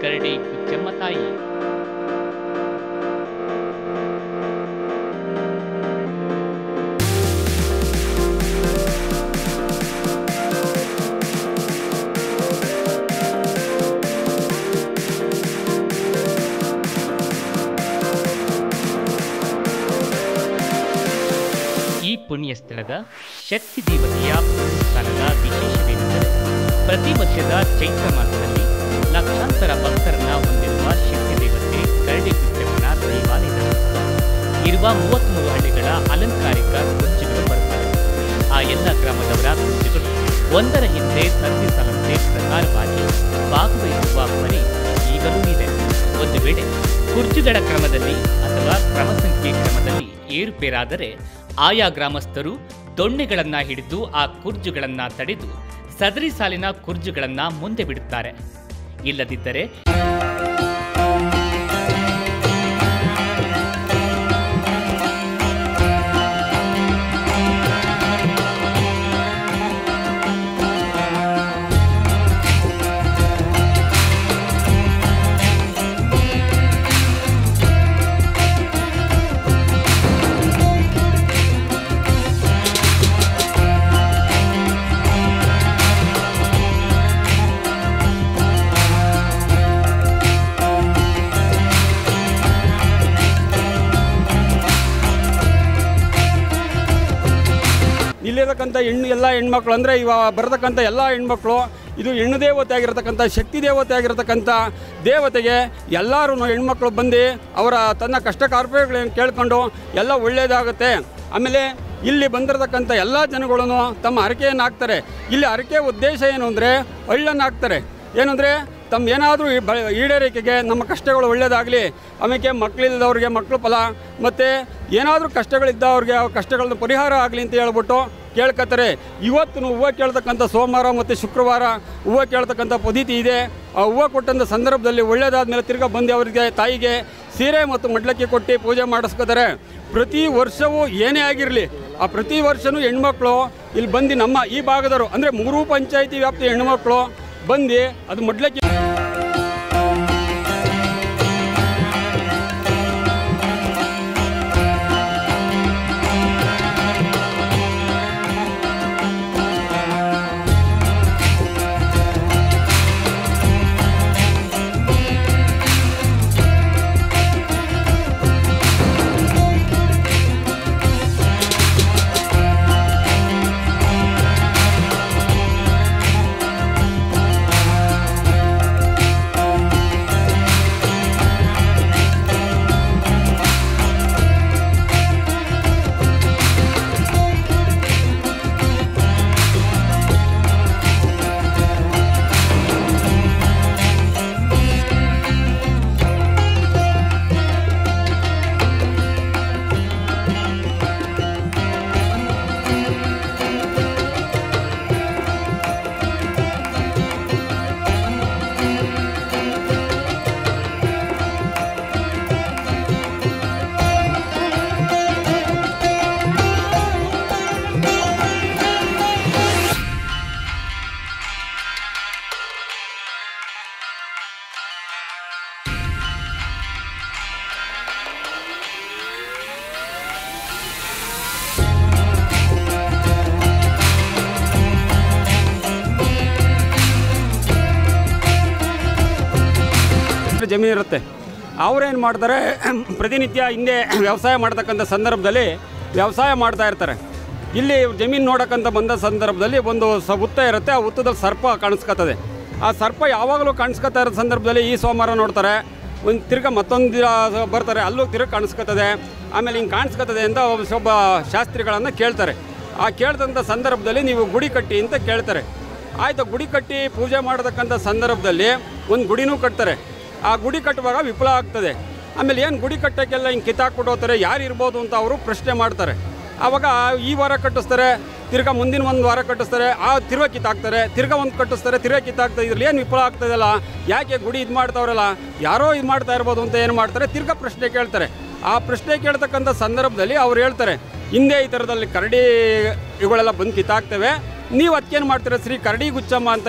ಕರಡಿ ಗುಚ್ಚಮ್ಮ ತಾಯಿ. ಈ ಪುಣ್ಯ ಸ್ಥಳದ ಶಕ್ತಿ ದೇವತೆಯ ಸ್ಥಳದ ವಿಶೇಷವೇನೆಂದರೆ ಪ್ರತಿ ವರ್ಷದ ಚೈತ್ರ ಮಾಸದಲ್ಲಿ ಲಕ್ಷಾಂತರ ಭಕ್ತರನ್ನ ಹೊಂದಿರುವ ಶಕ್ತಿ ದೇವತೆ ಕರಡಿ ಗುಚ್ಚಮ್ಮನ ದೇವಾಲಯದ ಇರುವ 33 ಹಳ್ಳಿಗಳ ಅಲಂಕಾರಿಕ ಕುರ್ಚಿಗಳು ಬರುತ್ತವೆ. ಆ ಎಲ್ಲ ಗ್ರಾಮದವರ ಕುರ್ಚಿಗಳು ಒಂದರ ಹಿಂದೆ ಸಂಧಿ ಸಾಲಂತೆ ಪ್ರಕಾರವಾಗಿ ಭಾಗವಹಿಸುವ ಪರಿ ಈಗಲೂ ಇದೆ. ಒಂದು ವೇಳೆ ಕುರ್ಚಿಗಳ ಕ್ರಮದಲ್ಲಿ ಅಥವಾ ಕ್ರಮ ಸಂಖ್ಯೆ ಕ್ರಮದಲ್ಲಿ ಏರುಪೇರಾದರೆ ಆಯಾ ಗ್ರಾಮಸ್ಥರು ದೊಣ್ಣೆಗಳನ್ನ ಹಿಡಿದು ಆ ಕುರ್ಜುಗಳನ್ನ ತಡೆದು ಸದರಿ ಸಾಲಿನ ಕುರ್ಜುಗಳನ್ನ ಮುಂದೆ ಬಿಡುತ್ತಾರೆ. ಇಲ್ಲದಿದ್ದರೆ ಇಲ್ಲಿರತಕ್ಕಂಥ ಎಲ್ಲ ಹೆಣ್ಮಕ್ಳು ಅಂದರೆ ಇವಾಗ ಬರತಕ್ಕಂಥ ಎಲ್ಲ ಹೆಣ್ಮಕ್ಳು ಇದು ಹೆಣ್ಣು ದೇವತೆ ಆಗಿರತಕ್ಕಂಥ ಶಕ್ತಿ ದೇವತೆ ಆಗಿರತಕ್ಕಂಥ ದೇವತೆಗೆ ಎಲ್ಲರೂ ಹೆಣ್ಮಕ್ಳು ಬಂದು ಅವರ ತನ್ನ ಕಷ್ಟ ಕಾರ್ಪಣ್ಯಗಳನ್ನು ಕೇಳ್ಕೊಂಡು ಎಲ್ಲ ಒಳ್ಳೆಯದಾಗುತ್ತೆ. ಆಮೇಲೆ ಇಲ್ಲಿ ಬಂದಿರತಕ್ಕಂಥ ಎಲ್ಲ ಜನಗಳನ್ನು ತಮ್ಮ ಹರಕೆಯನ್ನು ಹಾಕ್ತಾರೆ. ಇಲ್ಲಿ ಹರಕೆ ಉದ್ದೇಶ ಏನು ಅಂದರೆ ಹಳ್ಳನ್ನು ಹಾಕ್ತಾರೆ. ಏನಂದರೆ ತಮ್ಮ ಏನಾದರೂ ಈಡೇರಿಕೆಗೆ ನಮ್ಮ ಕಷ್ಟಗಳು ಒಳ್ಳೆಯದಾಗಲಿ, ಆಮೇಲೆ ಮಕ್ಕಳಿಲ್ಲದವ್ರಿಗೆ ಮಕ್ಕಳು ಫಲ, ಮತ್ತು ಏನಾದರೂ ಕಷ್ಟಗಳಿದ್ದವ್ರಿಗೆ ಆ ಕಷ್ಟಗಳನ್ನ ಪರಿಹಾರ ಆಗಲಿ ಅಂತ ಹೇಳ್ಬಿಟ್ಟು ಕೇಳ್ಕೊತಾರೆ. ಇವತ್ತು ಹೂವು ಕೇಳ್ತಕ್ಕಂಥ ಸೋಮವಾರ ಮತ್ತು ಶುಕ್ರವಾರ ಹೂವು ಕೇಳ್ತಕ್ಕಂಥ ಪದ್ಧತಿ ಇದೆ. ಆ ಹೂವು ಕೊಟ್ಟಂಥ ಸಂದರ್ಭದಲ್ಲಿ ಒಳ್ಳೆಯದಾದ್ಮೇಲೆ ತಿರ್ಗಾ ಬಂದು ಅವರಿಗೆ ತಾಯಿಗೆ ಸೀರೆ ಮತ್ತು ಮಡ್ಲಕ್ಕಿ ಕೊಟ್ಟು ಪೂಜೆ ಮಾಡಿಸ್ಕೋತಾರೆ. ಪ್ರತಿ ವರ್ಷವೂ ಏನೇ ಆಗಿರಲಿ ಆ ಪ್ರತಿ ವರ್ಷವೂ ಹೆಣ್ಮಕ್ಳು ಇಲ್ಲಿ ಬಂದು ನಮ್ಮ ಈ ಭಾಗದವರು ಅಂದರೆ 3 ಪಂಚಾಯಿತಿ ವ್ಯಾಪ್ತಿ ಹೆಣ್ಮಕ್ಳು ಬಂದು ಅದು ಮಡ್ಲಕ್ಕಿ ಜಮೀನು ಇರುತ್ತೆ. ಅವರೇನು ಮಾಡ್ತಾರೆ, ಪ್ರತಿನಿತ್ಯ ಹಿಂದೆ ವ್ಯವಸಾಯ ಮಾಡ್ತಕ್ಕಂಥ ಸಂದರ್ಭದಲ್ಲಿ ವ್ಯವಸಾಯ ಮಾಡ್ತಾ ಇರ್ತಾರೆ. ಇಲ್ಲಿ ಜಮೀನು ನೋಡೋಕ್ಕಂತ ಬಂದ ಸಂದರ್ಭದಲ್ಲಿ ಒಂದು ಹುತ್ತ ಇರುತ್ತೆ. ಆ ಹುತ್ತದಲ್ಲಿ ಸರ್ಪ ಕಾಣಿಸ್ಕೊತದೆ. ಆ ಸರ್ಪ ಯಾವಾಗಲೂ ಕಾಣಿಸ್ಕೊತಾ ಇರೋ ಸಂದರ್ಭದಲ್ಲಿ ಈ ಸೋಮವಾರ ನೋಡ್ತಾರೆ, ಒಂದು ತಿರ್ಗ ಮತ್ತೊಂದು ದಿನ ಬರ್ತಾರೆ, ಅಲ್ಲೂ ತಿರ್ಗ ಕಾಣಿಸ್ಕೊತದೆ. ಆಮೇಲೆ ಹಿಂಗೆ ಕಾಣಿಸ್ಕೊತದೆ ಅಂತ ಒಬ್ಬ ಶಾಸ್ತ್ರಿಗಳನ್ನು ಕೇಳ್ತಾರೆ. ಆ ಕೇಳ್ದಂಥ ಸಂದರ್ಭದಲ್ಲಿ ನೀವು ಗುಡಿ ಕಟ್ಟಿ ಅಂತ ಕೇಳ್ತಾರೆ. ಆಯಿತು, ಗುಡಿ ಕಟ್ಟಿ ಪೂಜೆ ಮಾಡತಕ್ಕಂಥ ಸಂದರ್ಭದಲ್ಲಿ ಒಂದು ಗುಡಿನೂ ಕಟ್ತಾರೆ. ಆ ಗುಡಿ ಕಟ್ಟುವಾಗ ವಿಫಲ ಆಗ್ತದೆ. ಆಮೇಲೆ ಏನು ಗುಡಿ ಕಟ್ಟೋಕ್ಕೆಲ್ಲ ಹಿಂಗೆ ಕಿತ್ತಾಕ್ಬಿಟ್ಟು ಹೋಗ್ತಾರೆ, ಯಾರು ಇರ್ಬೋದು ಅಂತ ಅವರು ಪ್ರಶ್ನೆ ಮಾಡ್ತಾರೆ. ಆವಾಗ ಈ ವಾರ ಕಟ್ಟಿಸ್ತಾರೆ, ತಿರ್ಗಾ ಮುಂದಿನ ಒಂದು ವಾರ ಕಟ್ಟಿಸ್ತಾರೆ, ಆ ತಿರ್ಗ ಕಿತ್ತಾಕ್ತಾರೆ, ತಿರ್ಗಾ ಒಂದು ಕಟ್ಟಿಸ್ತಾರೆ, ತಿರ್ಗಾ ಕಿತ್ತಾಕ್ತಾರೆ. ಇದ್ರಲ್ಲಿ ಏನು ವಿಫಲ ಆಗ್ತದಲ್ಲ, ಯಾಕೆ ಗುಡಿ ಇದು ಮಾಡ್ತಾವ್ರಲ್ಲ, ಯಾರೋ ಇದು ಮಾಡ್ತಾ ಇರ್ಬೋದು ಅಂತ ಏನು ಮಾಡ್ತಾರೆ, ತಿರ್ಗಾ ಪ್ರಶ್ನೆ ಕೇಳ್ತಾರೆ. ಆ ಪ್ರಶ್ನೆ ಕೇಳ್ತಕ್ಕಂಥ ಸಂದರ್ಭದಲ್ಲಿ ಅವ್ರು ಹೇಳ್ತಾರೆ, ಹಿಂದೆ ಈ ಥರದಲ್ಲಿ ಕರಡಿ ಇವುಗಳೆಲ್ಲ ಬಂದು ಕಿತ್ತಾಕ್ತವೆ, ನೀವು ಅದಕ್ಕೇನು ಮಾಡ್ತೀರಾ ಶ್ರೀ ಕರಡಿ ಗುಚ್ಚಮ್ಮ ಅಂತ